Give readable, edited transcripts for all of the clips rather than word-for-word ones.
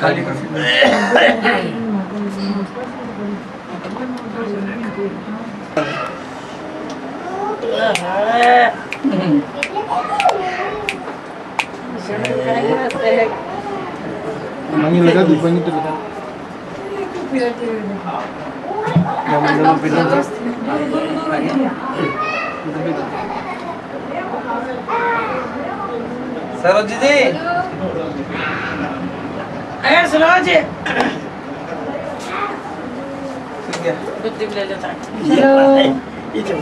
खाली Mangi lगा दी पंगी तो लगा सरोज जी अरे सरोज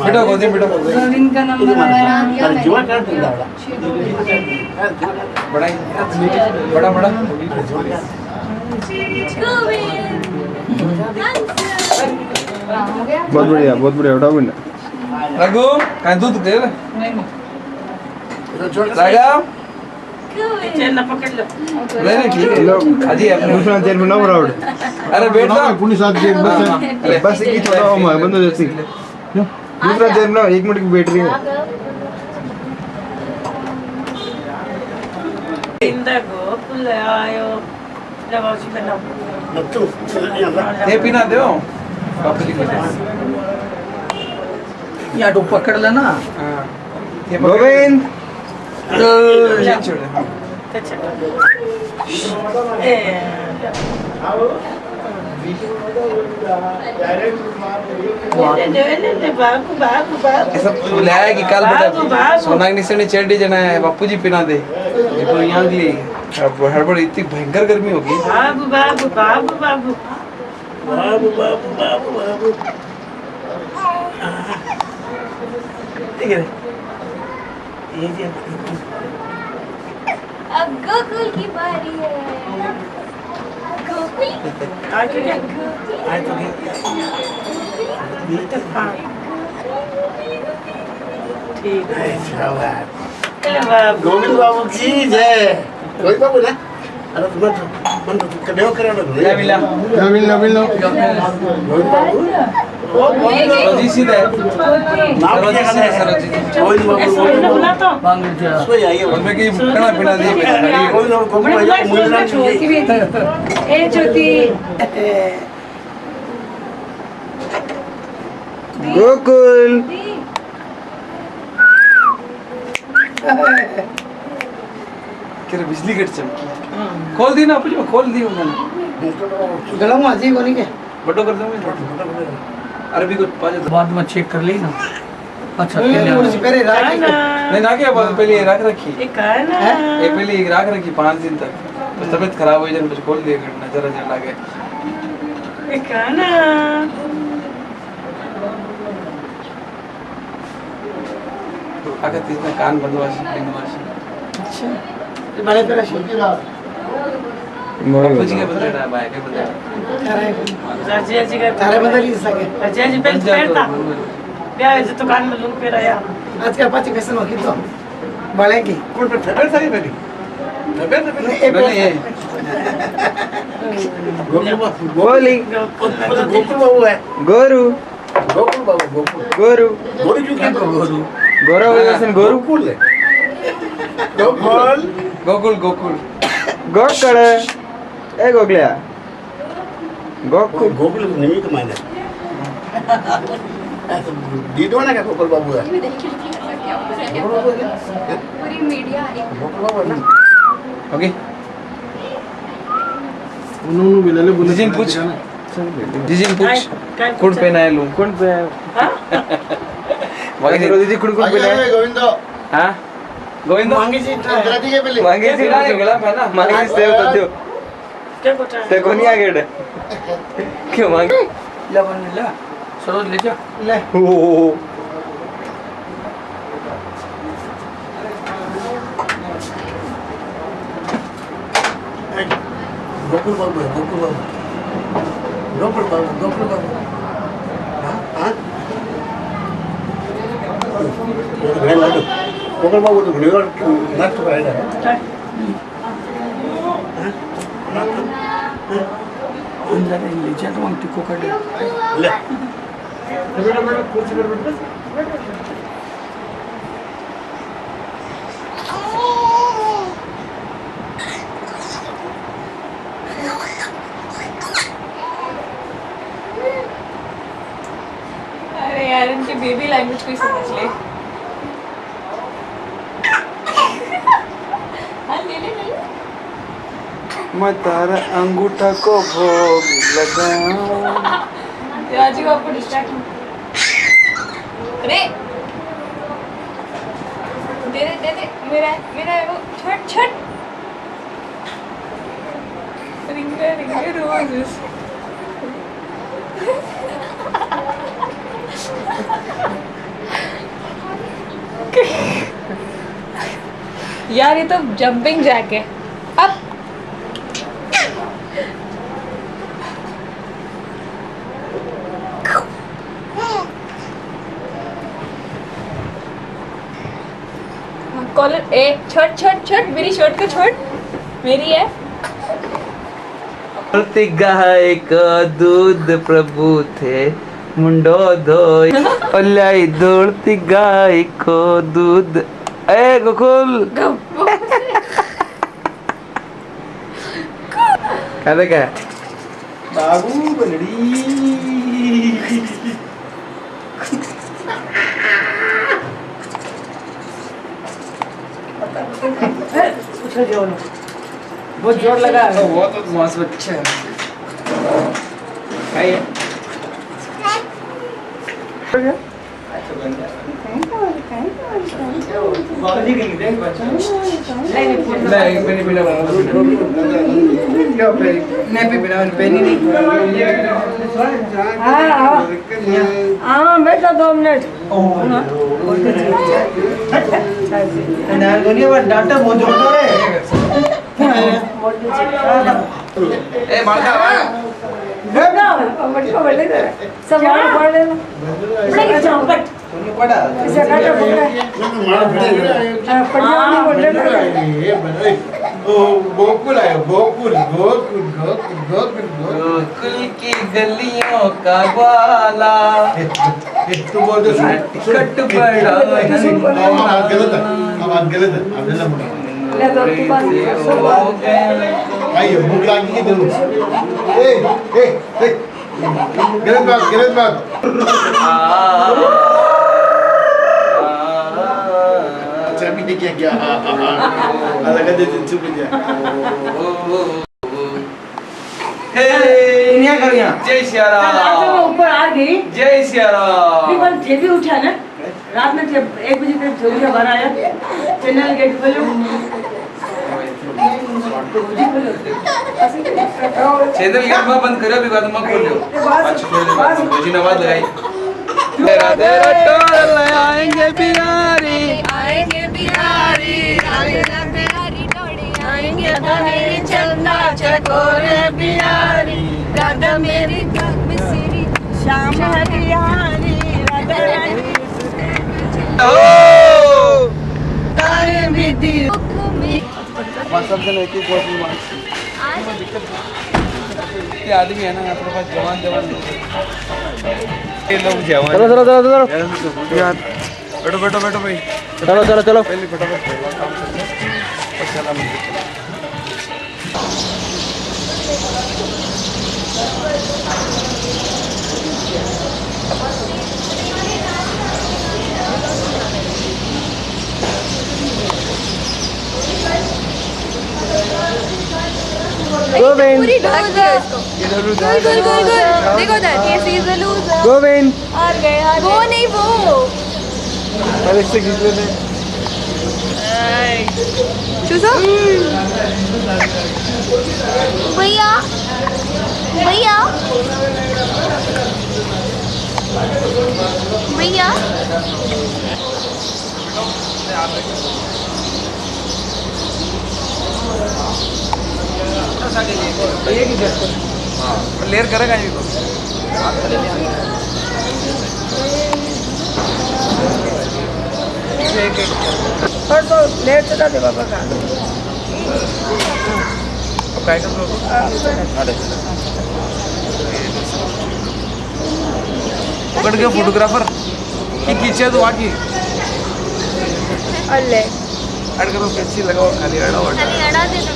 बेटा गोदी बेटा रविन का नंबर आया बड़ा बड़ा बड़ा बहुत बढ़िया उठाओ बिना रघु कहीं दूध दे ले राघव चेन पकड़ लो नहीं ठीक है लोग अजी अपने दूसरा जेल में ना बराबर अरे बैठ जा पुलिस साथ जेल बस एक ही छोटा हो मैं बंद हो जाती दूसरा जेल में 1 मिनट की बैटरी है इंदा गोकुल आयो लवाजी बना ये पीना दो बापू जी को या तो पकड़ लेना हां गोविंद छोड़ लाया कि कल बता सोनाग्नि से चेडी जना है बापू जी पिना दे तो यहाँ के लिए हड़बड़ इतनी भयंकर गर्मी होगी बाबू बाबू बाबू बाबू बाबू बाबू बाबू बाबू ठीक है ये जी अब गोकुल की बारी है गोकुल आज तो क्या आज तो क्या ठीक है शाबाश गोविंद बाबू की जय कोई बाबू ना अरे तुम मन कदेव करा ना क्या मिला नवीन गोविंद बाबू सरोजी सीधे नाम क्या है सरोजी गोविंद बाबू सोई आई है उसमें की खाना पीना दिए गोविंद बाबू गोकुल आया मुझे ना चाहिए ए ज्योति गोकुल क्या बिजली कट चमकी खोल दी ना अपनी खोल दी उन्होंने गला में अजीब होने के बटो कर दूंगी अरे भी कुछ पाँच बाद में चेक कर ली ना अच्छा पहले रात नहीं ना क्या पहले रख रखी ये पहले रख रखी 5 दिन तक तो तबीयत खराब हो जाए कुछ खोल दिया नजर नजर लगे अगर तीसरा कान बंदवासी अच्छा बड़े पे रश बापू जी के बदले रहा भाई के बदले तारे बदल ही सके तो कान में लूंग पे रहा आज का पाँच कैसे हो तो बड़े की कौन पे फेबर सारी मेरी फेबर नहीं गोकुल बाबू बोली गोकुल बाबू है गोरू गोकुल बाबू गोकुल गोरू गोरू क्यों क्या गोरू गोरा वजन गोरू गोकुल है गोकुल गोकुल गोकुल गोकड़ ए गोगलिया गोकुल गोकुल निमित्त मायने ऐसा दीदवाना का गोकुल बाबू है पूरी मीडिया गोकुल बाबू है ना ओके उन्होंने बिलाले बुला जिजिन पूछ कुड़ पे ना लूं कौन पे मांगे दीदी कुड़ पे ना गोविंद हां गोविंद मांगे जी गुजराती के पहले मांगे सी गला पे ना मांगे सेव तो दो क्या पता ते कोनी आगे क्यों मांगे ला बन ला सरोज ले जा ले ओ गोकुल बाबू है गोकुल बाबू गोकुल बाबू गोकुल बाबू हाँ गोकुल बाबू तो घड़ी और नाच तो करेगा अंदर ले जा तो हम टिको कर ले बेटा बेटा कुर्सी पर बैठ बेबी लैंग्वेज को ही समझ ले। हाँ ले ले ले। मैं तारा अंगूठा को भोग लगाऊं। राजीव आपको डिस्ट्रैक्ट अरे दे दे मेरा है वो छट छट रिंगे रोजेस यार ये तो जंपिंग जैक है। अब कॉलर ए छट छट छट मेरी शर्ट को छोड़ मेरी है। दौड़ती गाय को दूध प्रभु थे मुंडो धोई ओलाई दौड़ती गाय को दूध ए गोकुल कहते क्या बाबू बलड़ी उछल जाओ ना, बहुत जोर लगा है। वो तो मस्त बच्चा है क्या ये नहीं मैंने बिना हाँ बेटा 2 मिनट। डाटा बहुत जोर है। ए मारता सामान पड़ लेना। इसे काटा पकड़ा गोकुल आया गोकुल गोकुल गोकुल गोकुल गोकुल की गलियों का ग्वाला तू बोल दो कट पड़ा गलत है अब जल्दी मुड़ा ले दो तू बात आइए भूख लगी इधर ए गलत बात अच्छा भी नहीं किया अलग दे दिन चुप जा दुनिया कर यहाँ जय सिया रात में राम ऊपर आ गई। जय सिया राम थे भी उठा ना रात में 1 बजे तक झोलिया भर आया। चैनल गेट खोलो चैनल गेट में बंद करो भी बाद में खोल लो अच्छा खोल दे भोजी ने आवाज लगाई तेरा तेरा टोल आएंगे बिहारी आएंगे बिहारी बिहारी टोड़े आएंगे मेरी चंदा चकोरे बिहारी राधा मेरी मिसरी श्याम हरियारी राधा ओ तारे मिट्टी सब जन एक एक बोतल मार ये आदमी है ना अपने पास जवान ये लोग जवान चलो यार बैठो भाई चलो पहले फटाफट काम करते और चला मंदिर पूरी ढक दिया इसको गोल देखो दैट ये सी इज द लूजर गोविंद हार गए वो नहीं वो पहले से खींच लेते चूसो भैया भैया भैया लेयर करेगा ये तो लेट चला दे बाबा का अब काय कर पकड़ के फोटोग्राफर की खींचे तो आगे अल्ले ऐड करो कैसी लगाओ खाली हटाओ खाली हटा दे ना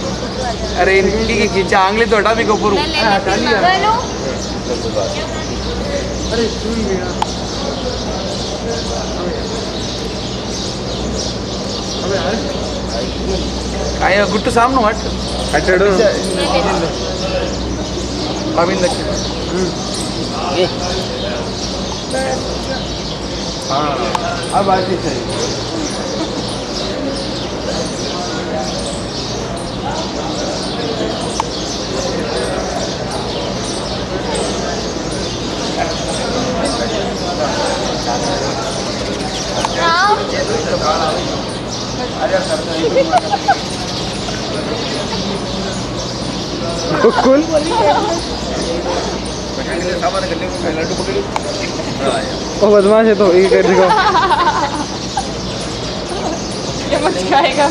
अरे इनकी की खींचा आंगली तो हटा भी को ऊपर हेलो अरे सुन गया आया गुट्टू सामने हट అట్టాడు अविंद ఆ బాధ్యత సరే कुल ओ बदमाश है तो ये कर दिखाओ ये मत खाएगा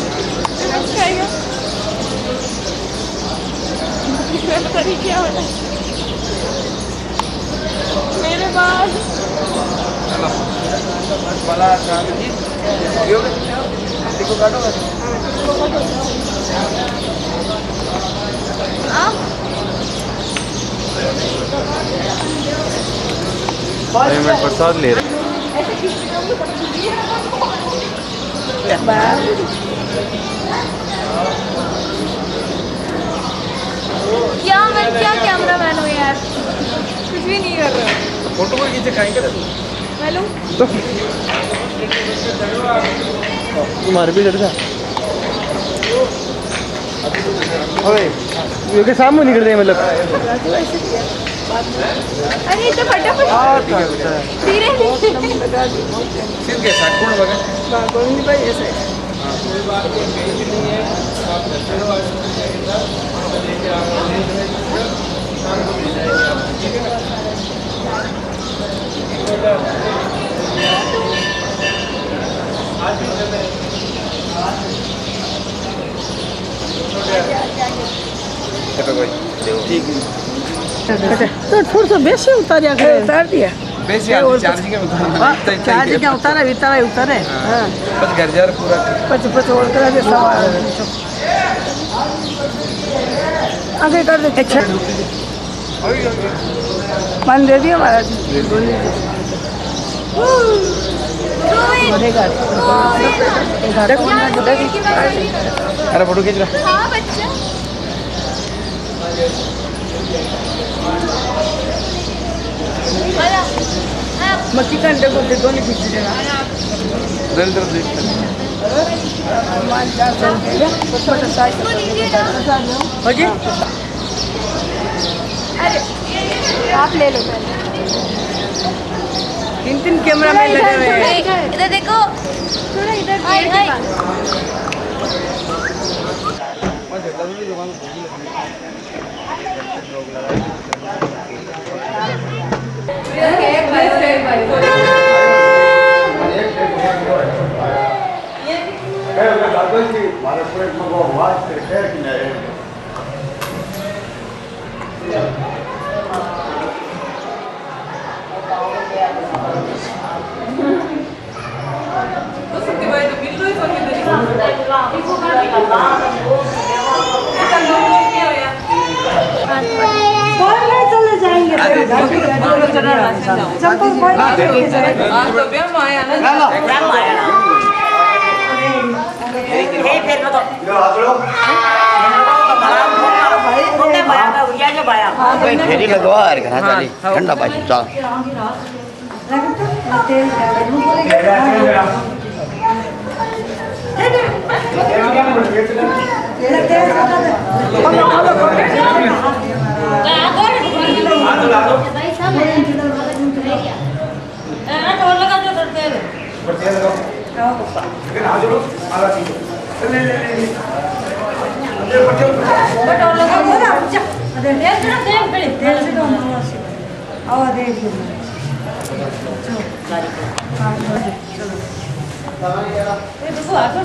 पता नहीं क्या हो रहा है मेरे पास वाला देखो काटो मैं प्रसाद ले रहा क्या मैं क्या कैमरा मैन हूँ यार कुछ भी नहीं कर रहा फोटो को खींचे खाएंगे मैं लूँ तुम्हारे भी लड़का ओए ये के सामने निकल रहे हैं मतलब अरे इतना फटाफट धीरे सिर्फ के साथ कौन बगा तो थोड़ा सा बेसी उतार दिया बेसी चार्जिंग के हाँ, चार्ज क्या उतारा उतारे हाँ बस घर जा रहा पूरा पच और करा दे सवाल आगे कर दे अच्छा मान दे दिया महाराज अरे फोटो खींच रहा हाँ बच्चा मक्की घंटे को देखो नहीं खींच देना दिल तरफ देख हो जी अरे आप ले लो पहले 3 कैमरा मैन लगे हुए हैं इधर देखो थोड़ा इधर चले जाएंगे फेरी लगवा घरा चाली ठंडा पानी चल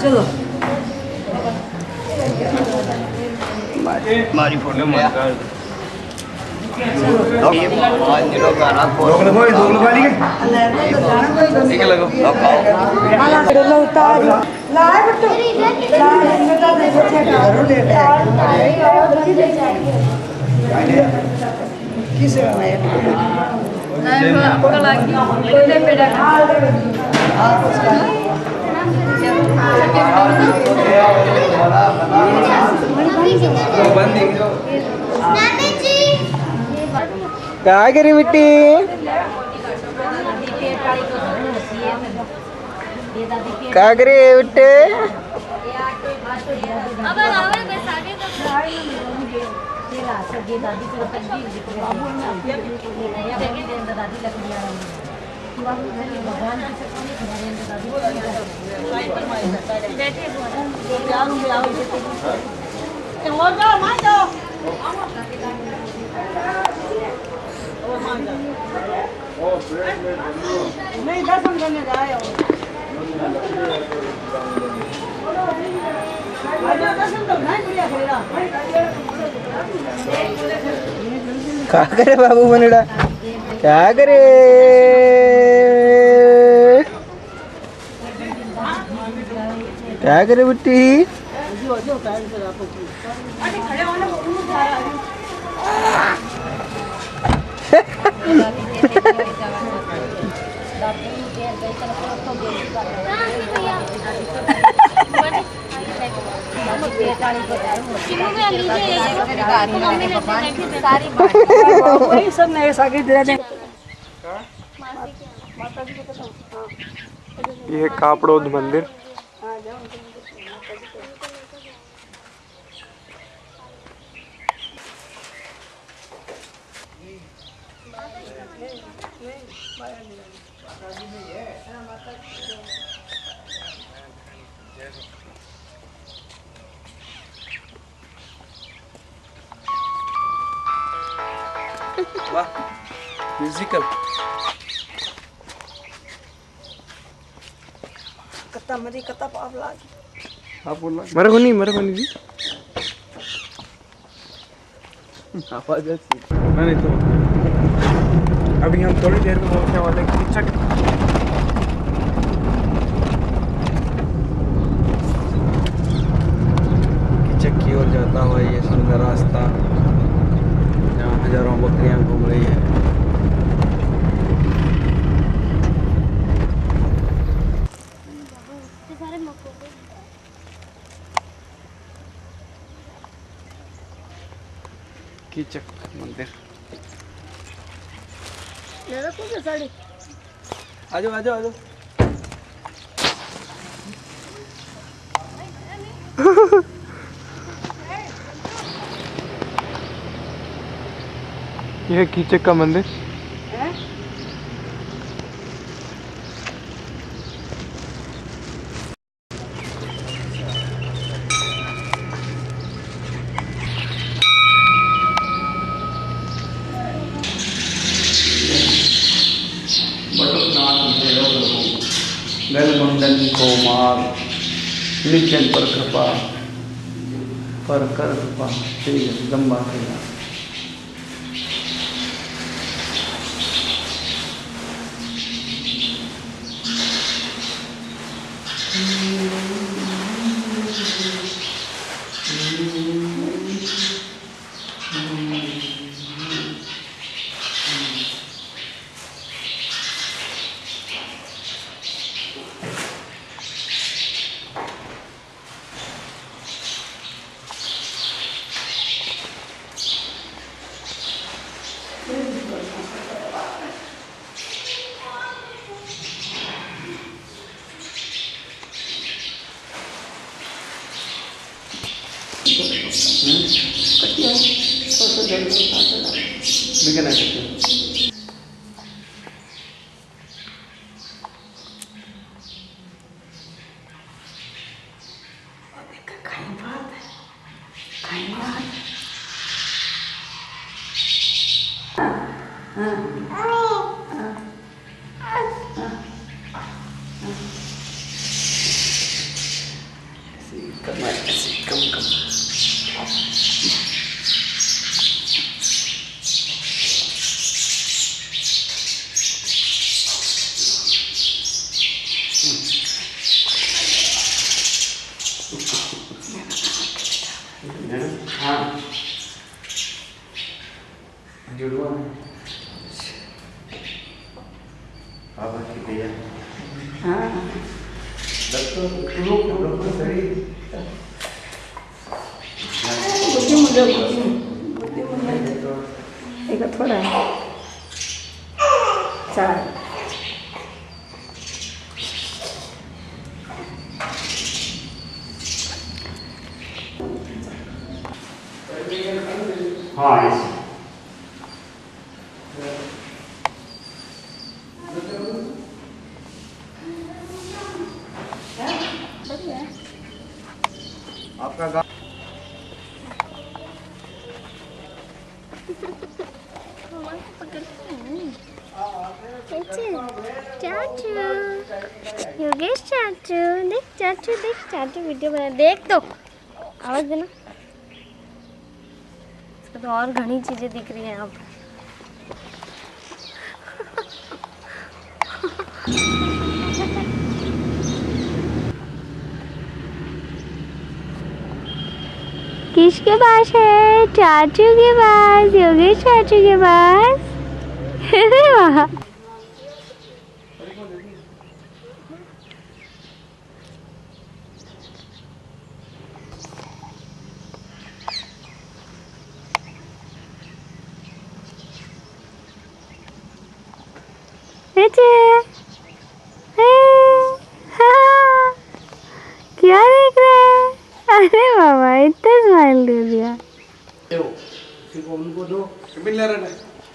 चलो मारी फोटो मत कर ठीक लगो किस नहीं वो आपको लगी कोई बेटा बंद क्या करी मिट्टी क्या करे बेटे अब आवे कोई शादी तो नहीं दर्शन करने जाए दर्शन तो नहीं बढ़िया करेगा क्या करे बाबू बनड़ा क्या करे क्या करे बिट्टी वही सब नए साकी दे दे ये कापड़ोद मंदिर वाह म्यूजिकल कत्ता मरी कत्ता पावला आप बोलना मेरे को नहीं जी आवाज ऐसी नहीं तो अभी हम थोड़ी देर में पहुंचने वाले कीचक कीचक की ओर जाता हुआ ये सुंदर रास्ता जहाँ हजारों बकरियां घूम रही है। कीचक मंदिर आजो आजो आजो यह कीचक का मंदिर गलमंडन को मार निजन पर कृपा पर कर कृपा श्री जगदम्बा के नाम। बिगन है करना ऐसे कम कम हाँ जुड़वा हाँ बुद्धि मुझे एक थोड़ा है 4 आपका गाँव चाचू योगेश चाचू देख चाचू वीडियो बना देख तो आवाज देना इसको तो और घनी चीजें दिख रही हैं यहाँ पर किसके पास है चाचू के पास योगेश चाचू के पास वाह क्या देख रहे हैं अरे बाबा इतना स्माइल दे दिया उनको दो मिल ले रहा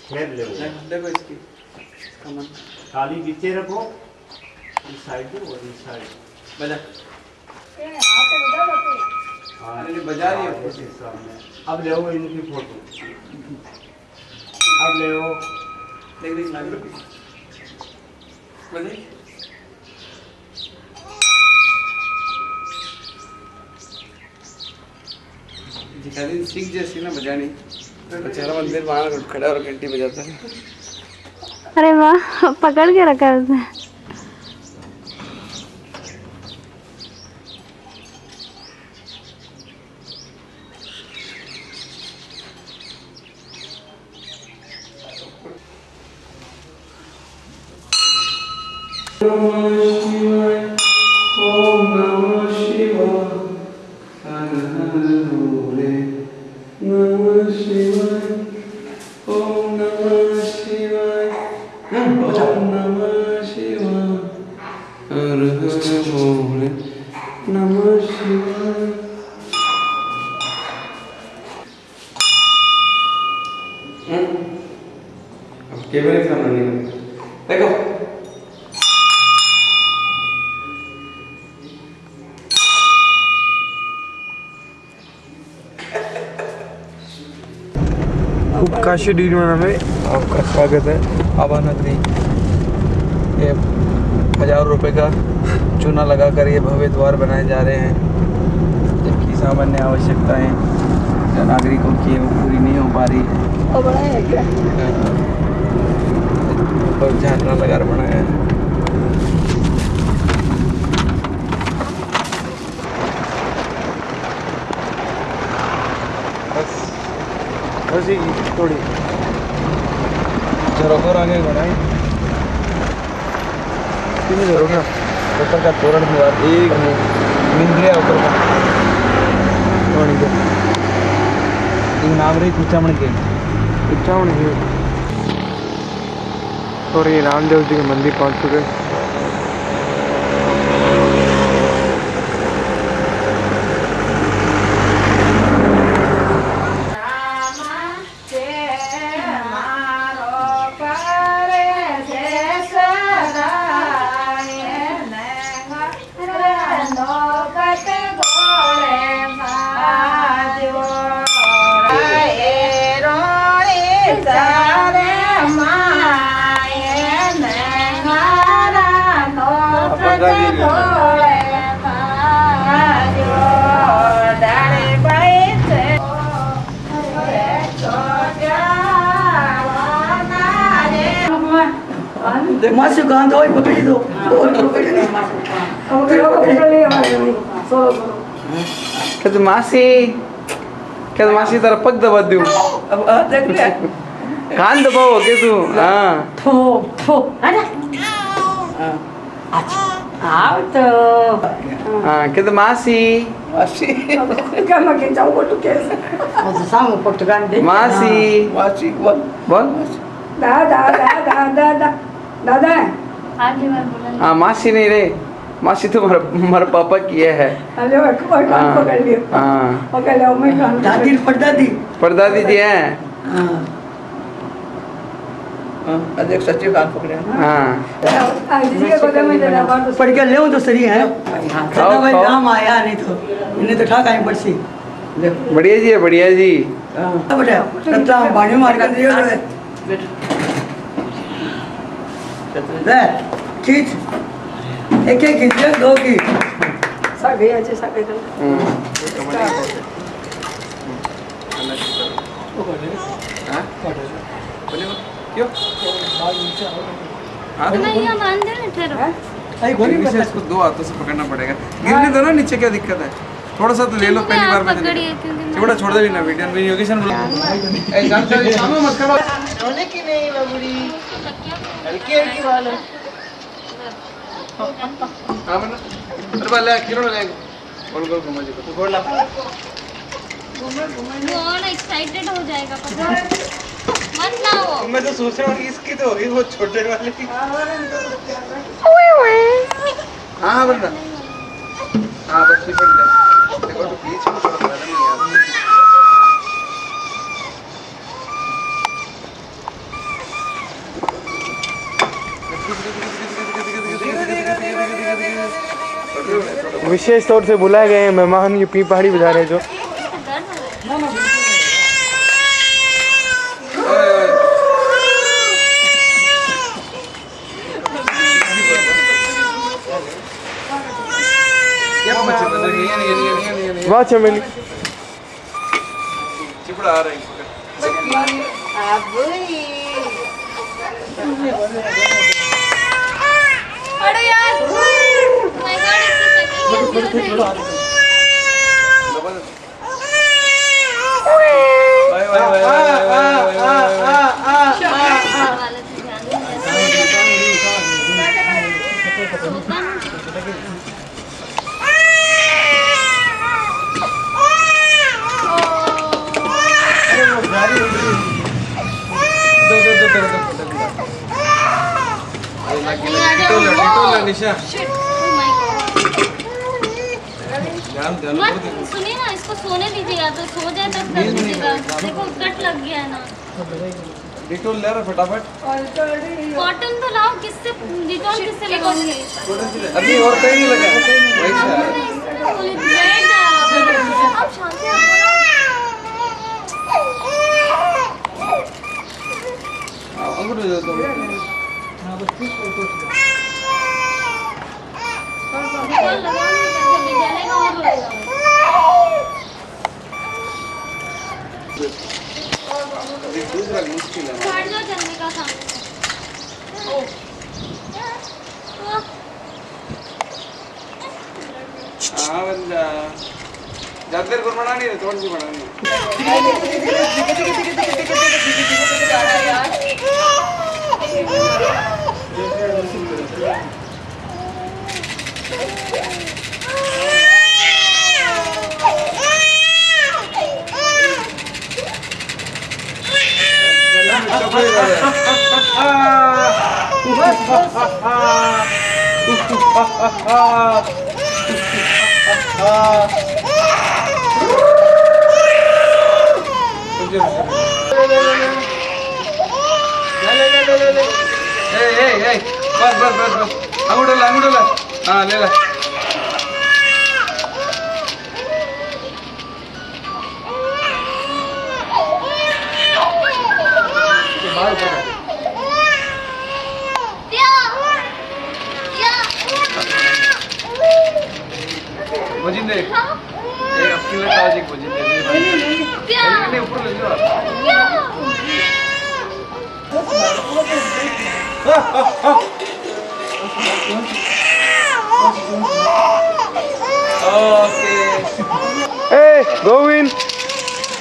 फेर ले देखो इसकी कमन खाली नीचे रखो इस साइड पे और इस साइड बजा हाँ अरे बजा रही है ऐसे सामने अब ले वो इनकी फोटो अब ले वो देख देख लाइव बजे जिखानी सीख जैसी ना बजानी बेचारा मंदिर बाहर खड़ा और घंटी बजाता है अरे वाह पकड़ के रखा है उसने ओम नमः शिवाय हर हर भोले नमः शिवाय ओम नमः शिवाय ओम नमः शिवाय हर हर भोले नमः शिवाय अब कैमरे के सामने नहीं देखो काशी डीलर में आपका स्वागत है। आभा नगरी ये 1000 रुपए का चूना लगाकर ये भव्य द्वार बनाए जा रहे हैं जिनकी सामान्य आवश्यकताएं नागरिकों की वो पूरी नहीं हो पा रही है और बड़ा है क्या और झरना लगा बनाया है बस ही थोड़ी झरोखर आगे बनाए कितनी जरूर ना ऊपर का तोरण दीवार एक मिंद्रिया ऊपर का एक नाम रही कुचामण के इच्छावन की और ये रामदेव जी के मंदिर पहुंच चुके हैं। मासी गांध और पकड़ी दो और पकड़ी नहीं क्या तो मासी तेरा पग दबा दूं अब देख ले कान दबाओ के तू हाँ थो थो आजा आओ तो हाँ कहते मासी क्या मैं जाऊँ वो तो कैसे और सामने पुर्तगाल दे मासी मासी बोल बोल दादा दादा दादा दादा आगे बार बोला हाँ मासी नहीं रे, मासी तो हमारा पापा की है। अरे वो कान पकड़ लियो हाँ पकड़ लियो मैं कान दादी परदादी परदादी जी हैं। अध्यक्ष सचिव कान पकड़े हाँ जी के गोदा में जरा बात पढ़ के ले तो सही है खाओ, भाई खाओ। काम आया नहीं तो इन्हें तो ठाक आई पड़सी बढ़िया जी है, बढ़िया जी। बेटा तत्ता पानी मार कर दियो ले खींच एक एक खींच दो की सगे अच्छे सगे तो क्यों? हाँ तो मैं यहाँ बांध दे ना ठहरो आई गोली नीचे इसको दो हाथों से पकड़ना पड़ेगा। गिरने दो ना नीचे, क्या दिक्कत है? थोड़ा सा तो ले लो, पहली बार में पकड़िए क्योंकि मैं- छोड़ा छोड़ दे भी ना वीडियो में योगेशन बोला ए जान चल सामने मत करो। रोने की नहीं बाबूरी हल्की हल्की वाल है हां बना अरे वाले किरण ले गोल गोल घुमा जी तो गोल ला वो और एक्साइटेड हो जाएगा पता है। मत लाओ मैं तो सोच रहा हूं कि इसकी तो होगी वो छोटे वाले की। हां बंदा हां बस ये पड़ जा देखो तो बीच में थोड़ा सा नहीं यार विशेष तौर से बुलाए गए मेहमान यूपी पहाड़ी बजा रहे जो क्या बच्चे बजा ये वाह चमेली चिपड़ा आ रहा है अरे यार माय गॉड इसकी शक्ल वाह वाह वाले से ध्यान निशा शिट ओ माय गॉड ध्यान मत सुनिए ना, इसको सोने दीजिएगा तो सो जाए तब कर दीजिएगा। देखो कट लग गया है ना। डिटोल ले रहा फटाफट। कॉटन तो लाओ, किससे डिटॉल किससे लगाओगे? अभी और कहीं नहीं लगा वही से बैठ जाओ आप शांति से बोलो। अंगूठे दे दो। डिटॉल लगाओ नहीं तो जल्दी जलेगा और लगेगा। दूसरा मुश्किल है। हट जाओ जलने का सामने से। हाँ बंदा ज़्यादा देर को बनानी है, थोड़ी सी बनानी है। बस अंगूठा ला हाँ ले ला। भोजन दे एक अपनी लगा आज एक भोजन दे नहीं ऊपर ले लो ओके ए गोविंद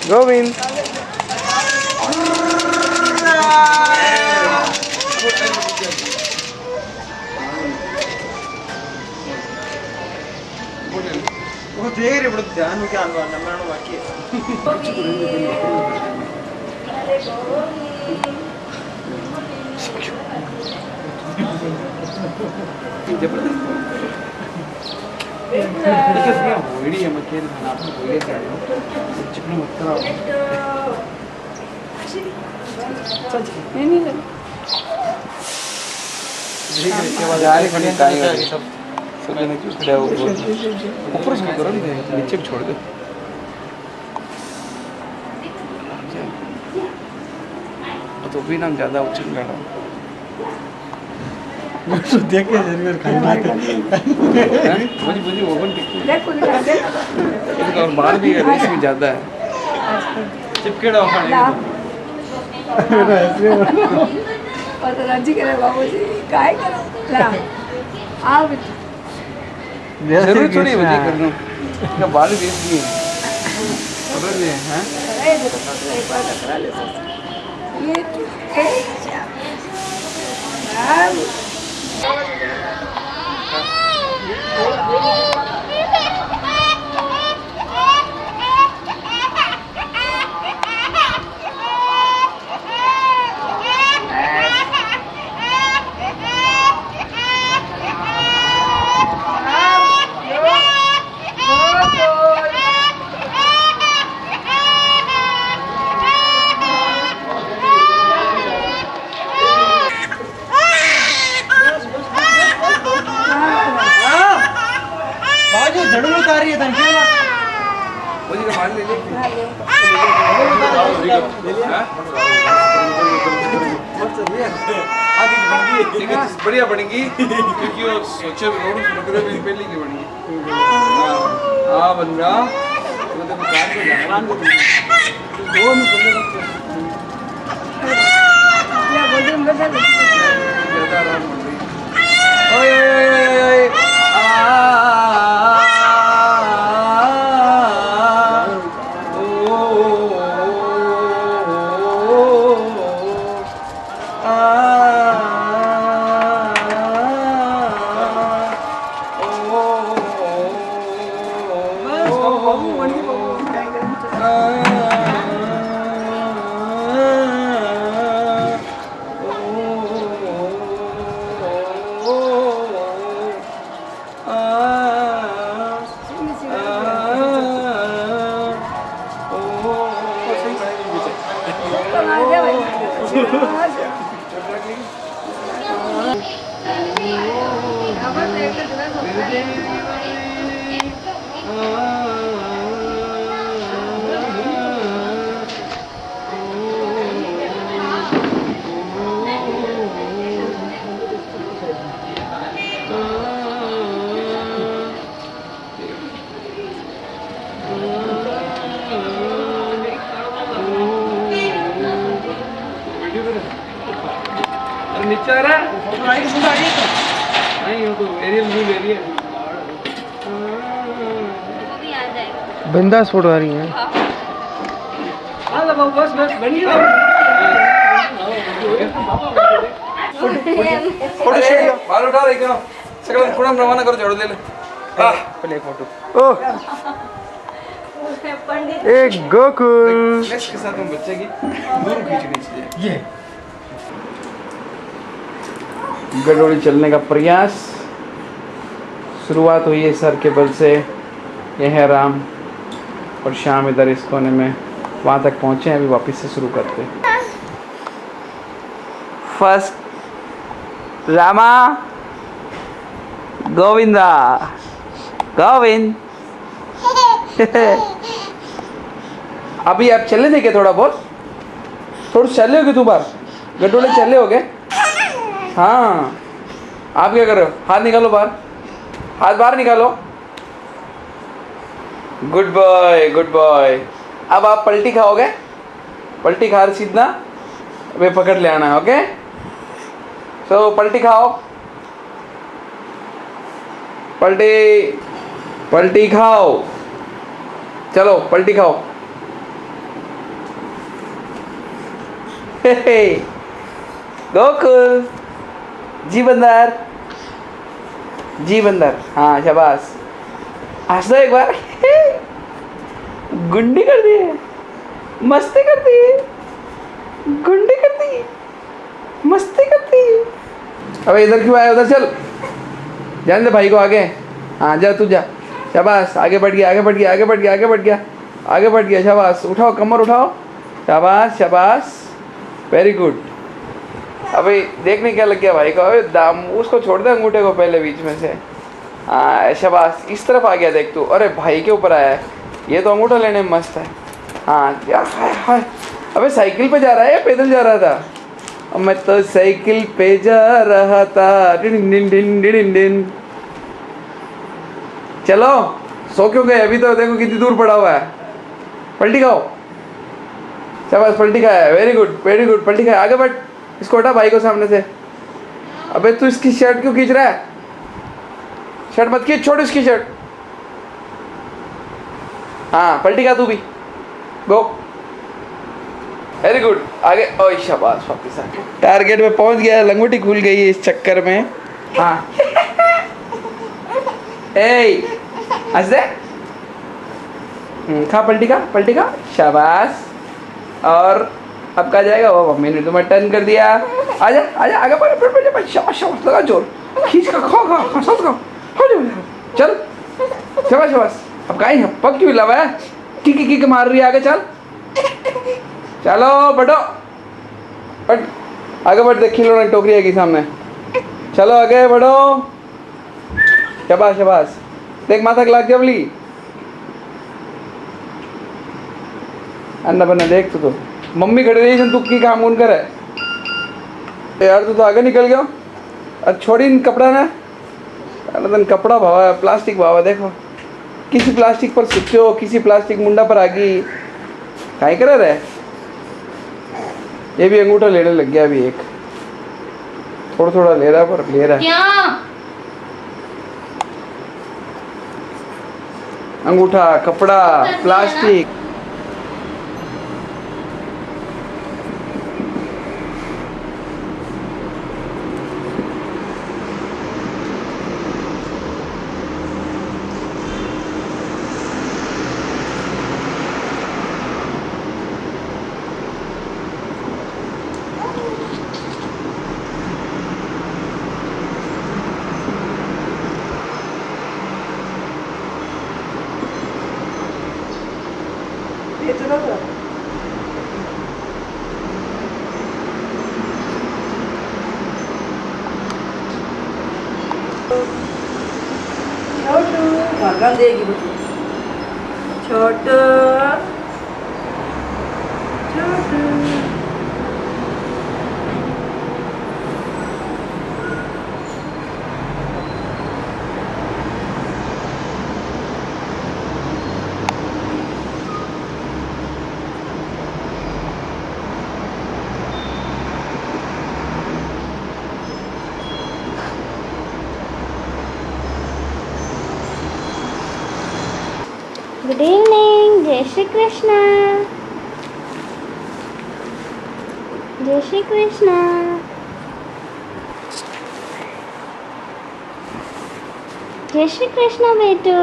गोविंद मेरे बड़े ध्यान में क्या आना मैं बाकी वीडियो मत खेल खाना आपको वीडियो कर रहा हूं चिकन मत कराओ जारी खड़ी काई है सब जने क्यों खड़े हो ऊपर से करो नीचे छोड़ दो तो भी ना ज्यादा उछल रहा तो देख के जरूर खाना मुझे मुझे ओवन टिक और बाल भी रेस में ज्यादा है चिपकेड़ा खाने और तो राजी करे बाबूजी काय करो ला आओ जरूर थोड़ी वजह कर लूं इसका बाल रेस भी है समझ रहे हैं अरे देखो तो एक बार करा ले ये झड़ू उतार रही है धनके मुझे का बाल ले ले ठीक है बढ़िया बनेगी क्योंकि वो सोचे रोड शुरू में पहले की बनेगी हां बन रहा तो तो काम को जान को दो में क्या बोल रहे हैं ज्यादा आराम बन रही ओए ओए ओए नीचे आ रहा नहीं हो तो एरियल व्यू ले लिया बिंदास फोटो आ रही है हां बस बस बनी फोटो स्टूडियो बाल उठा रही क्यों सकल थोड़ा रवाना करो जोड़ ले ले पहले एक फोटो ओह एक गोकुल नेक्स्ट के साथ हम बच्चे की दूर खींचनी चाहिए ये गडोली चलने का प्रयास शुरुआत हुई है सर के बल से यह है राम और शाम इधर इस कोने में वहाँ तक पहुँचे हैं अभी वापस से शुरू करते हैं फर्स्ट रामा गोविंदा गोविंद अभी आप चले थे क्या थोड़ा बहुत थोड़ा चले होगे तू बार गडोले चले हो गए हाँ आप क्या कर रहे हो हाथ निकालो बाहर हाथ बाहर निकालो गुड बॉय अब आप पलटी खाओगे पलटी खा सीधना वे पकड़ ले आना ओके सो पलटी खाओ पलटी खाओ चलो पलटी खाओ गोकुल जी बंदर हाँ शाबाश हंस दो एक बार गुंडी कर दी है, मस्ती कर दी, गुंडी कर दी, मस्ती कर दी। अबे इधर क्यों आया? उधर चल, जान दे भाई को आगे। हाँ जा तू जा, शाबाश, आगे बढ़ गया, आगे बढ़ गया, आगे बढ़ गया, आगे बढ़ गया, आगे बढ़ गया, शाबाश। उठाओ कमर उठाओ, शाबाश शाबाश, वेरी गुड। अबे देखने क्या लग गया भाई को? अबे दाम उसको छोड़ दे अंगूठे को पहले बीच में से। हाँ शाबाश, इस तरफ आ गया देख तू। अरे भाई के ऊपर आया है, ये तो अंगूठा लेने में मस्त है। हाँ यार, हाय हाय। अबे साइकिल पे जा रहा है या पैदल जा रहा था? मैं तो साइकिल पे जा रहा था। डिन डिन डिन डिन डिन। चलो सो क्यों गए? अभी तो देखो कितनी दूर पड़ा हुआ है। पलटी खाओ, शाबाश, पलटी खाया, वेरी गुड वेरी गुड, पलटी खाया। आगे बढ़, इसको हटा भाई को सामने से। अबे तू इसकी शर्ट क्यों खींच रहा है? शर्ट मत खींच, छोड़ इसकी शर्ट। हाँ पलटी खा तू भी, गो, वेरी गुड, आगे। ओए शाबाश, वापस आ गया। टारगेट में पहुंच गया, लंगोटी खुल गई है इस चक्कर में। हाँ ए हंस दे। खा, पलटी खा, पलटी खा, शाबाश। और अब कहा जाएगा? वो मम्मी ने तुम्हें टर्न कर दिया। आजा आजा, आगे बढ़ बढ़ बढ़, शाबाश शाबाश, लगा जोर, खींच का, खा खा खा, सांस खा, हो जा, चल, शाबाश शाबाश। अब कहीं है पग क्यों लवा है? किक मार रही है, आगे चल, चलो बढ़ो, बढ़ आगे बढ़। देख खिलौना टोकरी है कि सामने, चलो आगे बढ़ो, शाबाश शाबाश। देख माथा लाग जबली, अन्ना बन्ना देख तो मम्मी खड़ी रही, तू की काम उन कर है यार। तू तो आगे निकल गया। अब छोड़ी इन कपड़ा ना, तन कपड़ा भावा है, प्लास्टिक भावा। देखो किसी प्लास्टिक पर सुते हो, किसी प्लास्टिक मुंडा पर आ गई, काहे कर रहे? ये भी अंगूठा लेने लग गया अभी, एक थोड़ा थोड़ा ले रहा पर ले रहा है। क्या? अंगूठा, कपड़ा, प्लास्टिक। छोटू भगवान देगी बच्चों। छोटू छोटू गुड इवनिंग, जय श्री कृष्ण, जय श्री कृष्ण। जय श्री कृष्ण बेटू।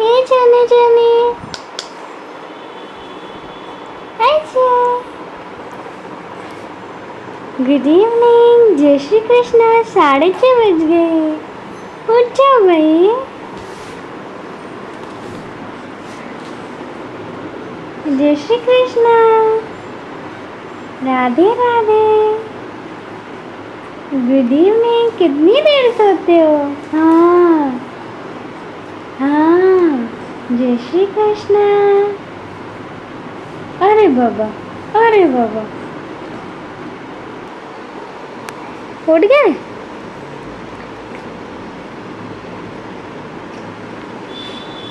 हे जाने जाने, अच्छा, गुड इवनिंग, जय श्री कृष्ण। 6:30 बज गए, उठ जाओ भाई। जय श्री कृष्ण, राधे राधे, गुड इवनिंग। कितनी देर सोते हो? हाँ हाँ, जय श्री कृष्ण। अरे बाबा, अरे बाबा, उठ गए?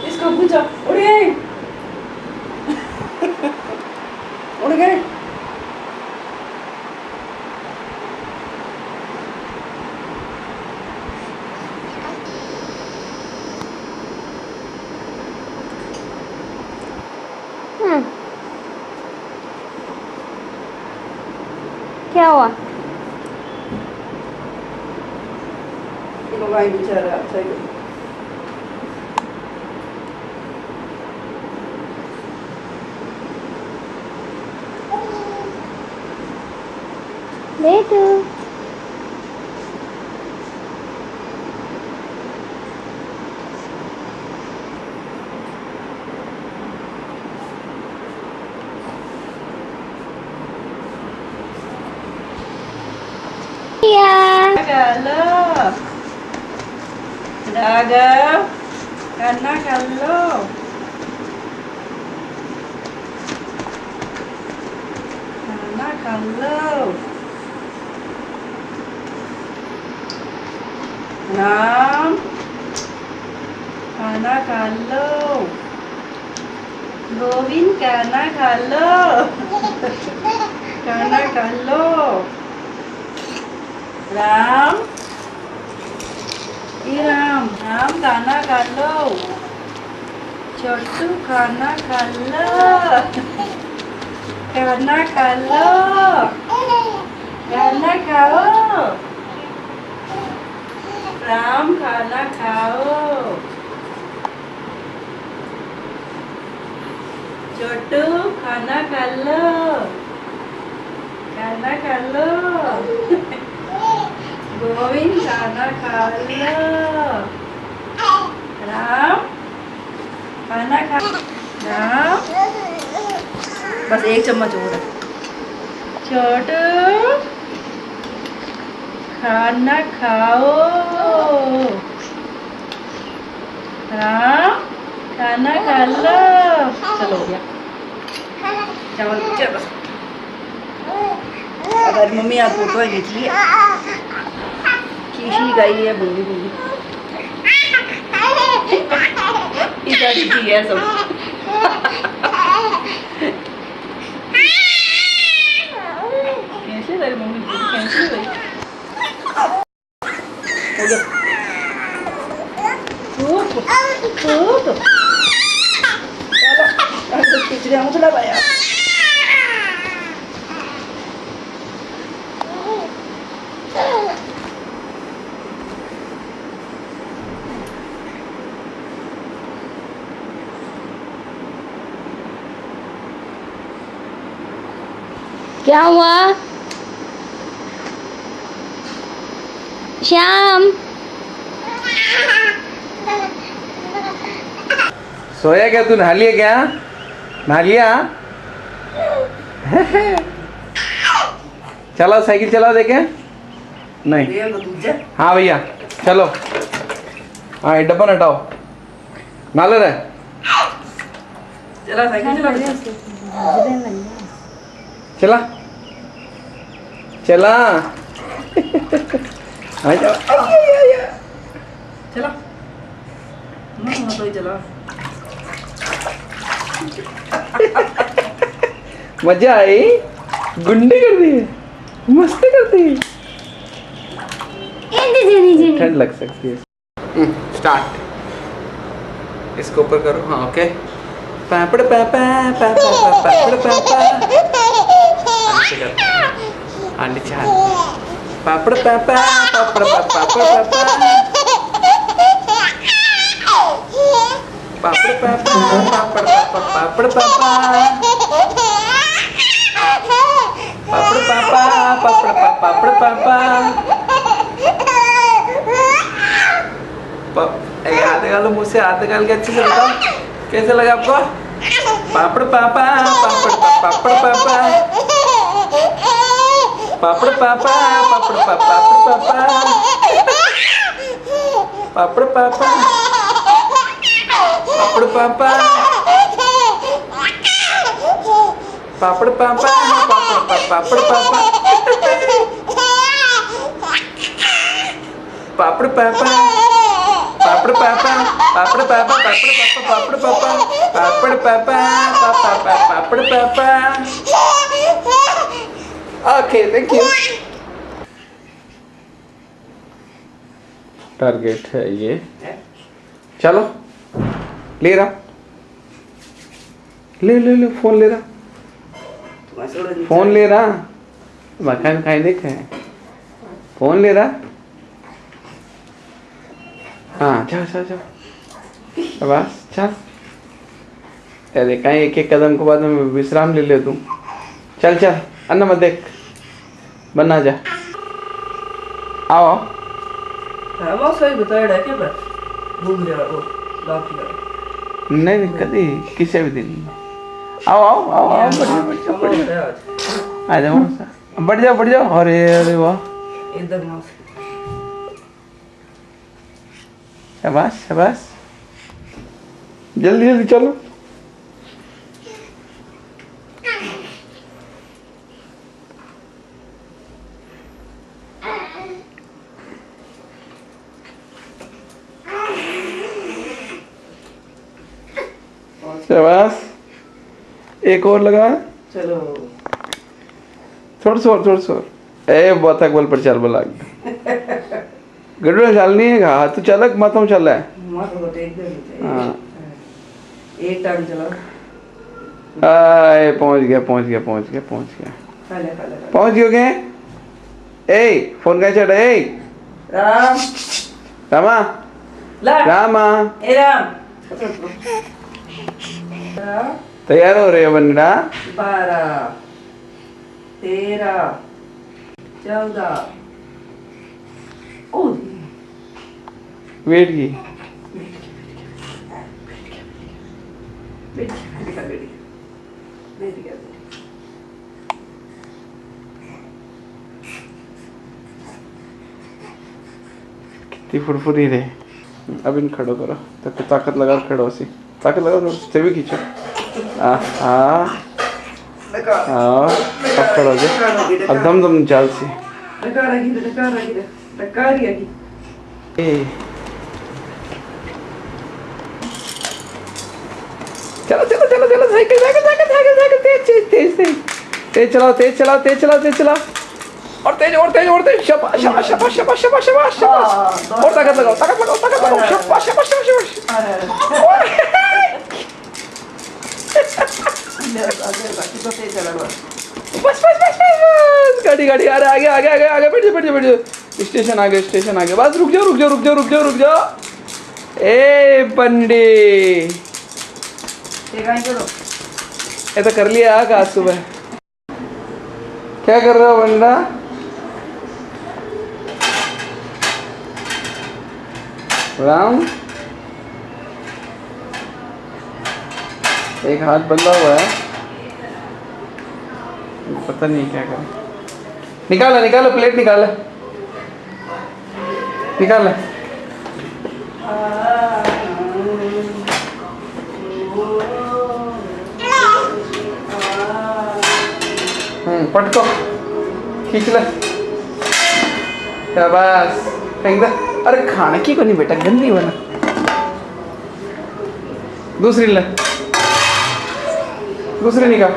इसको पूछो, उड़ गए उड़ गए। क्या हुआ? भाई बेचारा अच्छा ही बेटू राघव करना कर लो खाना कर लो राम खाना खा लो गोविंद खाना खा लो खाना खा लो राम राम राम खाना खा लो छोटू खाना खा लो खाना खा लो खाना खाओ राम खाना खाओ छोटू खाना खा लो खाना खा लो गोविंद खाना खा लो राम खाना खा राम बस एक चम्मच और है छोटू खाना खाओ राम खाना खा लो चलो हो गया चावल चल बस अगर मम्मी आप फोटो खींच लिए शीशी गाई है बुंदी बुंदी इधर ही है सब कैसे लगे मम्मी कैसे लगे हो गया चलो खिचड़ी हम चला पाया क्या हुआ श्याम सोया क्या तू? नहा लिया क्या? नहा लिया? चलाओ साइकिल चलाओ देखे नहीं। हाँ भैया चलो। हाँ ये डब्बा हटाओ ना ले रहे चला साइकिल चला चला चला चला तो ही चला मजा आई। गुंडे कर दी मस्त करती ठंड लग सकती है। स्टार्ट इसको ऊपर करो। हाँ ओके पापड़ पापा पापा पापड़ पापा आंटी चार पापड़ पापा पापड़ पापा पापड़ पापा पापड़ पापा पापड़ पापा पापड़ पापा पापड़ पापा पापड़ पापड़ पापा हाथ निकालो मुँह से हाथ निकाल के अच्छे से बताओ कैसे लगा आपको? पापड़ पापा पापड़ पापड़ पापा पापड़ पापा पापड़ पापा पापड़ पापड़ पापा पापड़ पापा पापड़ पापा पापड़ पापा पापड़ पापा पापड़ पापा पापड़ पापा पापड़ पापा पापड़ पापा पापड़ पापा। Okay thank you. टारगेट है ये। चलो ले रहा ले फोन ले रहा फोन ले रहा मकान खाई देखे फोन ले रहा। हाँ चल चल चल बस चल। अरे कहीं एक एक कदम के बाद में विश्राम ले ले तू। चल चल अन्ना मत देख बना जा आओ आओ हाँ वो सही बताया है क्या पर घूम रहा वो बाकी का नहीं कभी किसी भी दिन आओ आओ आओ आओ बढ़ जाओ आ जाओ बढ़ जाओ अरे वाह एकदम मस्त शाबाश शाबाश जल्दी जल्दी चलो शाबाश एक और लगा चलो थोड़ा सोर ए बहुत बल पर चल बला गड़बड़ चल नहीं है तू चलक माता चल रहा है माथा तो टेक दे हाँ एक टाइम चलो आए पहुंच गया खा ले पहुंच गए ए फोन का चढ़ ए राम रामा ला रामा ए राम तैयार हो रहे हो बंदा 12 13 14 ओ वेट की कितनी फुरफुरी रे अब इन खड़ो करो तो ताकत लगा खड़ो सी ताकत लगा से भी खींचो हाँ अब खड़ो जा अब दम दम चाल सी चलो चलो चलो चलो cycle cycle cycle cycle cycle तेज तेज तेज तेज चलाओ तेज चलाओ तेज चलाओ तेज चलाओ और तेज और तेज और तेज शाबाश शाबाश शाबाश शाबाश शाबाश शाबाश शाबाश और ताकत लगाओ शाबाश शाबाश शाबाश बस बस बस बस गाड़ी गाड़ी आ रहा आगे आगे आगे आगे बैठ जाओ स्टेशन आगे बस रुक जाओ ए बंदे ये तो कर लिया आज सुबह क्या कर रहा हो बंदा राम एक हाथ बंधा हुआ है पता नहीं क्या कर निकालो प्लेट निकालो पटको खींच ले शाबाश फेंक दे अरे खाने की को नहीं बेटा गंदी बना दूसरी निकाल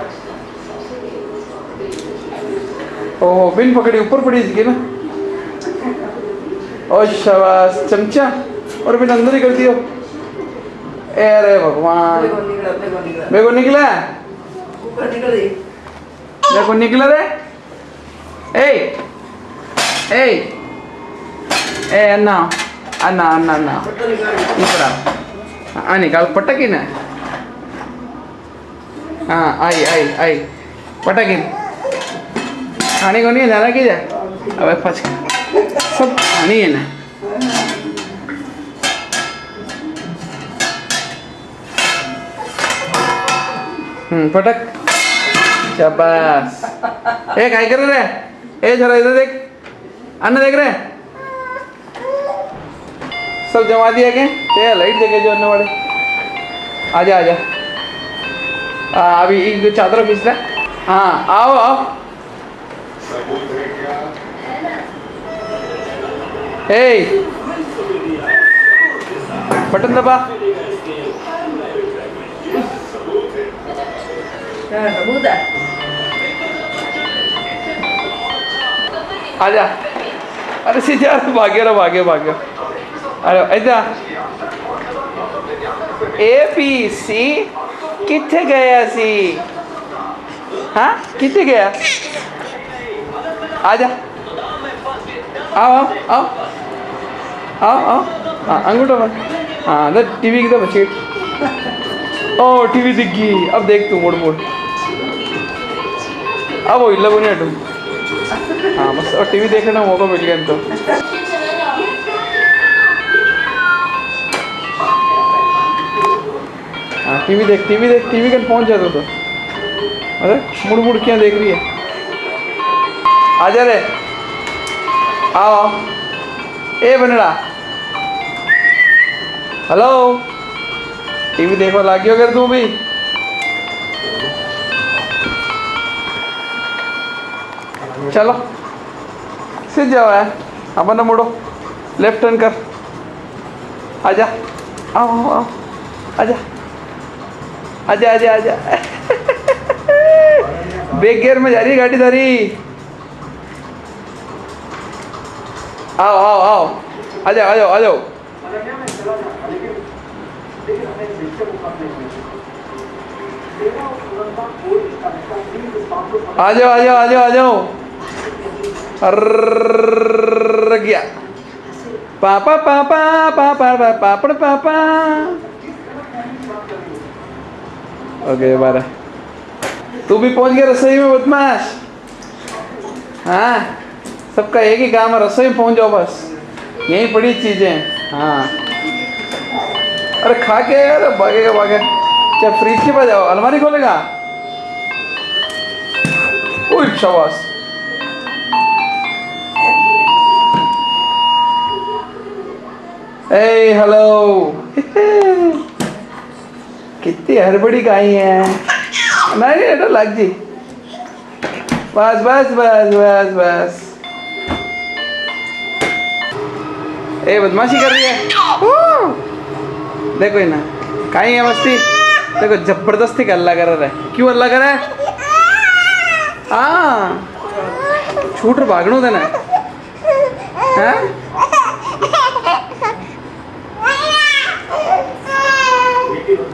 ओह बिन पकड़ी ऊपर पड़ी इसकी ना और शाबाश चमचा और बिन अंदर ही कर दियो अरे भगवान मेरे को निकला देखो निकला रे ए अन्ना इपड़ा निकाल पटकी ना हाँ आई पटकी खाने को नहीं है जाना की जाए अबे फंस सब खानी है ना पटक शाबाश ए काय कर रहे ए जरा इधर देख अन्ना देख रहे सब जमा दिया के ते लाइट देखे जो अन्ना वाले आजा अभी एक चादर खींच ले हाँ आओ ए बटन दबा आजा अरे सीधे भाग्य अरे ऐसा ABC किथे गया सी हाँ किथे गया आजा आओ हाँ अंगूठा बन हाँ इधर टीवी की तरफ सीट ओ टीवी दिख गई अब देख तू मोड़ अब वो इल्ला बोने हटू हाँ बस, और टीवी देखने का मौका मिल गया इनको। हाँ टीवी देख, टीवी कल पहुंच जाता तो। अरे मुड़ क्या देख रही है? आजा रे, आओ। ए बनड़ा, हेलो, टीवी देखो लागी अगर तू भी। चलो सीध जाओ है, अपन ना मुड़ो, लेफ्ट टर्न कर। आजा, आओ आओ, आजा आजा आजा आजा। बैक गियर में जा रही है गाड़ी सारी। आओ आओ आओ, आ जाओ आ जाओ आ जाओ। आ जाओ आ जाओ आ जाओ आ जाओ। अर्र गया पापा पापा पापा पापड़ पापा। ओके बारह, तू भी पहुंच गया रसोई में बदमाश। हाँ सबका एक ही काम है, रसोई में पहुंच जाओ बस, यही बड़ी चीजें। हाँ अरे खा के अरे भागेगा भागे। क्या फ्रिज के पास जाओ, अलमारी खोलेगा। ओह शाबाश। ए हेलो। कितनी हड़बड़ी गाई है। नहीं नहीं लग जी, बस बस बस बस बस। ए बदमाशी कर रही है। देखो ही ना कहीं है मस्ती। देखो जबरदस्ती का अल्लाह कर रहा है। क्यों अल्लाह कर रहा है? हाँ छूट भागणो देना है।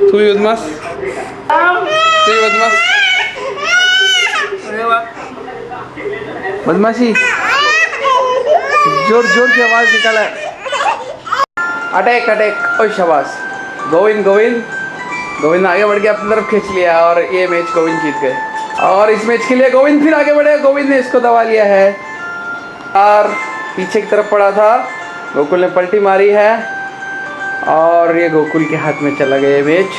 तू ही बदमाश, तू ही बदमाश। बदमाशी जोर जोर की आवाज निकाला है। Attack attack. ओ शाबाश। गोविंद गोविंद गोविंद आगे बढ़ के अपनी तरफ खींच लिया और ये मैच गोविंद जीत गए। और इस मैच के लिए गोविंद फिर आगे बढ़े। गोविंद ने इसको दबा लिया है और पीछे की तरफ पड़ा था। गोकुल ने पलटी मारी है और ये गोकुल के हाथ में चला गया मैच।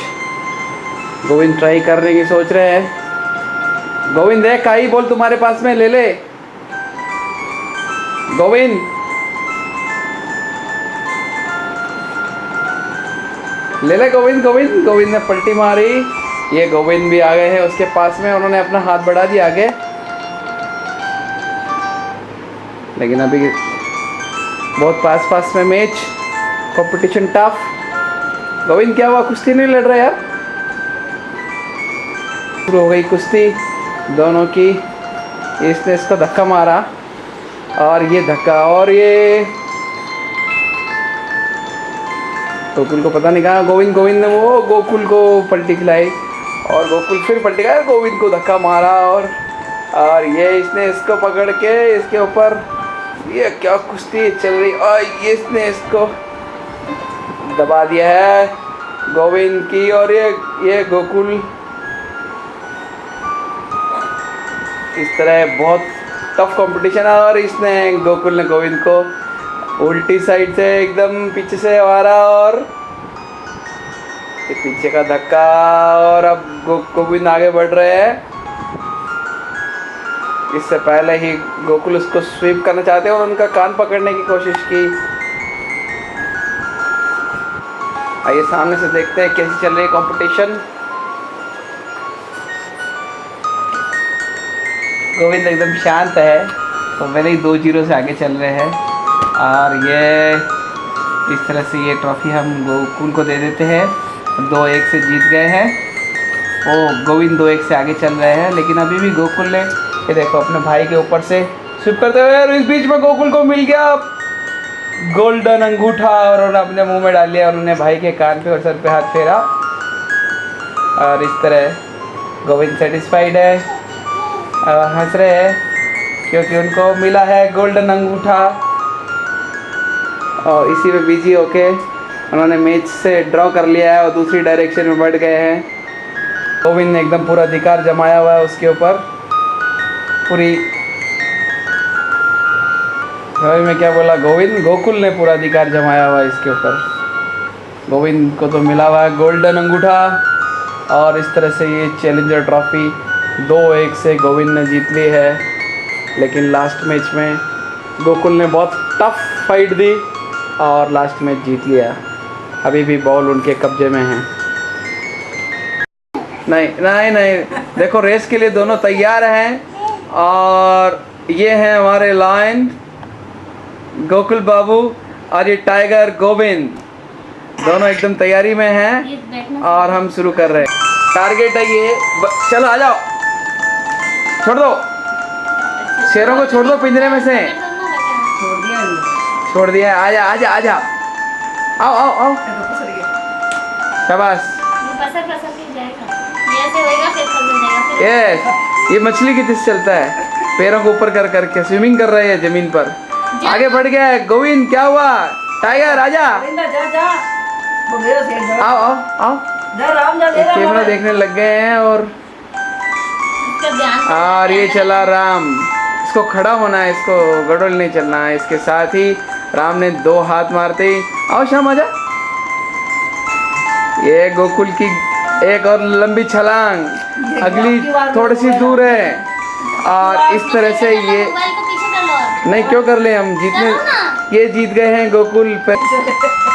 गोविंद ट्राई करने की सोच रहे हैं। गोविंद देख काई बॉल तुम्हारे पास में, ले ले गोविंद। ले ले गोविंद। गोविंद गोविंद ने पलटी मारी। ये गोविंद भी आ गए हैं उसके पास में, उन्होंने अपना हाथ बढ़ा दिया आगे। लेकिन अभी बहुत पास पास में मैच, कंपटीशन टफ। गोविंद क्या हुआ, कुश्ती नहीं लड़ रहा यार? शुरू हो गई कुश्ती दोनों की। इसने इसको धक्का मारा और ये धक्का, और ये गोकुल को पता नहीं कहा। गोविंद ने वो गोकुल को पलटी खिलाई और गोकुल फिर पलटी खाया, गोविंद को धक्का मारा और ये इसने इसको पकड़ के इसके ऊपर, ये क्या कुश्ती चल रही। और ये इसने इसको दबा दिया है गोविंद की। और ये गोकुल इस तरह बहुत टफ कंपटीशन है। और इसने गोकुल ने गोविंद को उल्टी साइड से एकदम पीछे से मारा और पीछे का धक्का। और अब गोविंद आगे बढ़ रहे हैं। इससे पहले ही गोकुल उसको स्वीप करना चाहते हैं और उनका कान पकड़ने की कोशिश की। आइए सामने से देखते हैं कैसी चल रही है कंपटीशन। गोविंद एकदम शांत है, तो पहले ही 2-0 से आगे चल रहे हैं। और ये इस तरह से ये ट्रॉफी हम गोकुल को दे देते हैं। 2-1 से जीत गए हैं। वो गोविंद 2-1 से आगे चल रहे हैं, लेकिन अभी भी गोकुल ने, ये देखो अपने भाई के ऊपर से स्विप करते हुए, और इस बीच में गोकुल को मिल गया गोल्डन अंगूठा और उन्होंने अपने मुंह में डाल लिया। उन्होंने भाई के कान पे और सर पे हाथ फेरा और इस तरह गोविंद सेटिस्फाइड है, हंस रहे हैं क्योंकि उनको मिला है गोल्डन अंगूठा। और इसी में बिजी होके उन्होंने मैच से ड्रॉ कर लिया है और दूसरी डायरेक्शन में बढ़ गए हैं। गोविंद ने एकदम पूरा अधिकार जमाया हुआ है उसके ऊपर, पूरी भाई मैं क्या बोला, गोविंद गोकुल ने पूरा अधिकार जमाया हुआ है इसके ऊपर। गोविंद को तो मिला हुआ है गोल्डन अंगूठा, और इस तरह से ये चैलेंजर ट्रॉफी 2-1 से गोविंद ने जीत ली है। लेकिन लास्ट मैच में गोकुल ने बहुत टफ फाइट दी और लास्ट मैच जीत लिया। अभी भी बॉल उनके कब्जे में है। नहीं नहीं नहीं, देखो रेस के लिए दोनों तैयार हैं, और ये हैं हमारे लायन गोकुल बाबू और ये टाइगर गोविंद, दोनों एकदम तैयारी में हैं और हम शुरू कर रहे हैं। टारगेट है ये, चलो आ जाओ, छोड़ दो शेरों को, छोड़ दो पिंजरे में से, छोड़ दिया। आजा आजा आजा, आओ आओ आओ, शाबाश। ये मछली की तरह चलता है, पैरों को ऊपर कर करके स्विमिंग कर रहे हैं जमीन पर। आगे बढ़ गया है गोविंद, क्या हुआ? टाइगर आजा, आओ आओ आओ, कैमरा देखने लग गए हैं। और ये चला राम, इसको खड़ा होना है, इसको गड़ोल नहीं चलना है। इसके साथ ही राम ने 2 हाथ मारते ही, आओ शाम आजा। ये गोकुल की एक और लंबी छलांग, अगली थोड़ी सी दूर है, और इस तरह से ये नहीं क्यों कर ले, हम जीतने, ये जीत गए हैं गोकुल पे।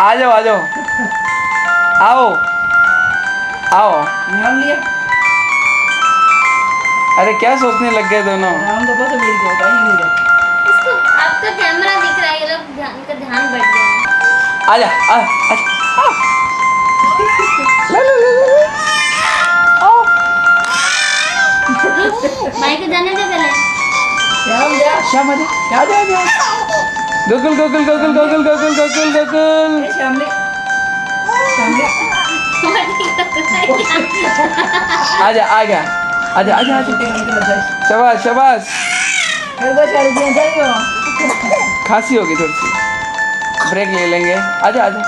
आ जाओ आ जाओ, आओ आओ। अरे क्या सोचने लग गए दोनों? इसको आपका कैमरा दिख रहा है, ये लोग ध्यान बढ़ गया है। आजा आजा भाई को जाने दे पहले। शाम आजा, आजा आजा। गोकुल गोकुल गोकुल गोकुल गोकुल गोकुल गोकुल। आजा आजा आजा आजा आजा, शाबाश शाबाश। खांसी होगी थोड़ी सी, ब्रेक ले लेंगे। आजा आजा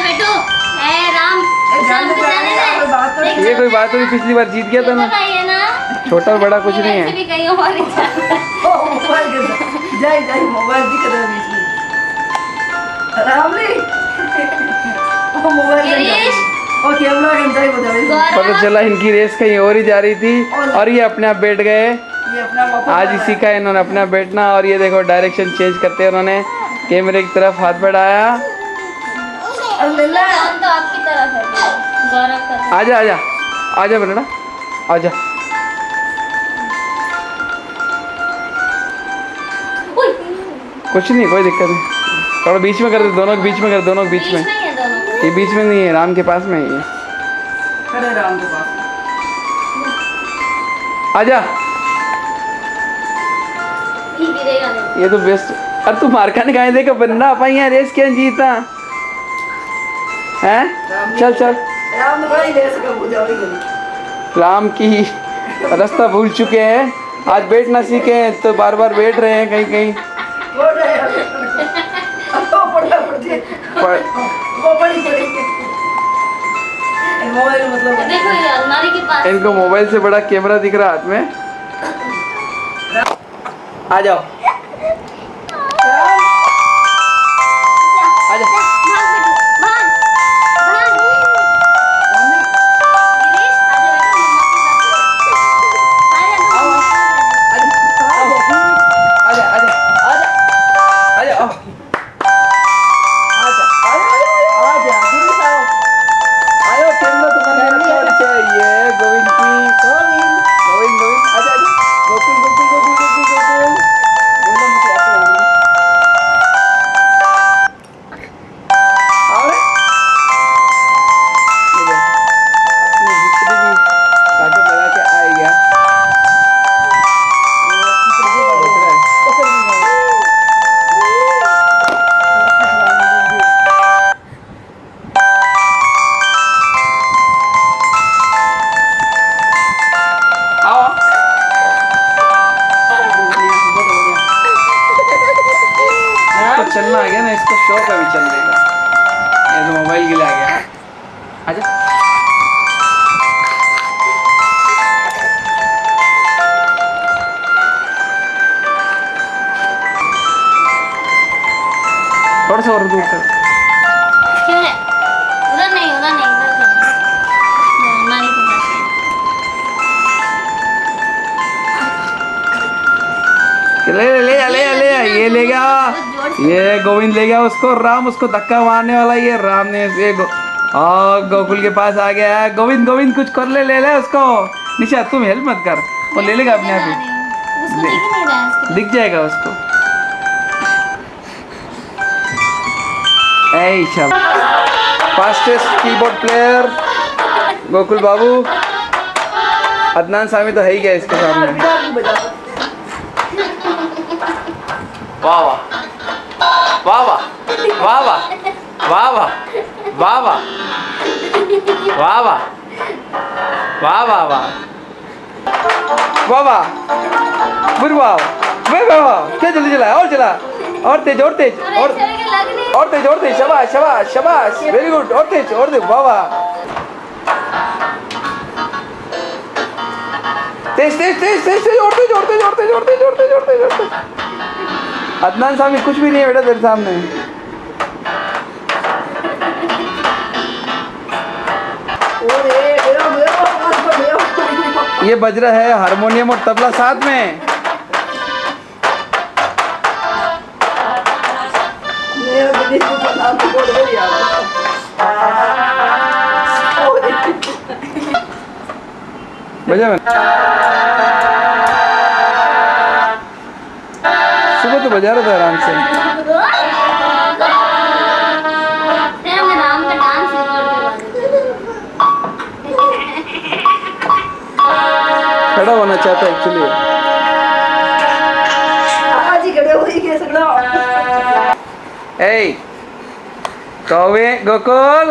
बेटू, राम ये कोई बात नहीं, पिछली बार जीत गया था ना, छोटा बड़ा कुछ नहीं है। पता चला इनकी रेस कहीं और ही जा रही थी और ये अपने आप बैठ गए। आज ही सीखा इन्होंने अपने आप बैठना, और ये देखो डायरेक्शन चेंज करते हैं उन्होंने, कैमरे की तरफ हाथ बढ़ाया। तो आपकी तरफ है गौरव का। आजा आजा आजा बेटा, आजा। कुछ नहीं, कोई दिक्कत नहीं, थोड़ा बीच में कर दे, दोनों के बीच में कर, दोनों के बीच में। ये बीच में नहीं है, राम के पास में है ये। राम के पास आजा, ये तो बेस्ट। अरे तू मार्का ने कहा देखा बंदा पाई है, रेस क्या जीता है? चल चल, राम की रास्ता भूल चुके हैं, आज बैठ ना सीखे हैं तो बार बार बैठ रहे हैं कहीं कहीं। देखो ये अलमारी के पास, इनको मोबाइल से बड़ा कैमरा दिख रहा हाथ में। आ जाओ आजा। चलना आ गया ना, इसको शौक अभी चल देगा, ये तो मोबाइल के लिए आ गया। आजा थोड़ा सा और दूर कर। क्यों है? उधर नहीं इधर करो। नानी के पास। ले ये ले गया, ये गोविंद ले गया उसको, राम उसको धक्का मारने वाला, ये राम ने ये गोकुल के पास आ गया है। गोविंद कुछ कर ले उसको। निशा तुम हेल्प मत कर, वो ले लेगा अपने आप ही, उसको दिख ही नहीं रहा है उसको। दिख जाएगा उसको। ऐ फास्टेस्ट कीबोर्ड प्लेयर गोकुल बाबू। अदनान सामी तो है ही क्या इसके सामने। वाह वाह वाह वाह वाह वाह वाह वाह वाह वाह वाह वाह वाह वाह वाह वाह गुरु वाह वाह, क्या जल्दी चला, और चला, और तेज और तेज और तेज, शाबाश शाबाश शाबाश, वेरी गुड, और तेज वाह वाह, तेज तेज तेज तेज तेज और तेज और तेज और तेज और तेज और तेज और तेज और तेज। अदनान सामी कुछ भी नहीं है बेटा तेरे सामने। ये बज रहा है हारमोनियम और तबला साथ में। बजा मैं सुबह तो बजा रहा था आराम से। राम का डांस खड़ा होना चाहता है एक्चुअली। ए गोकुल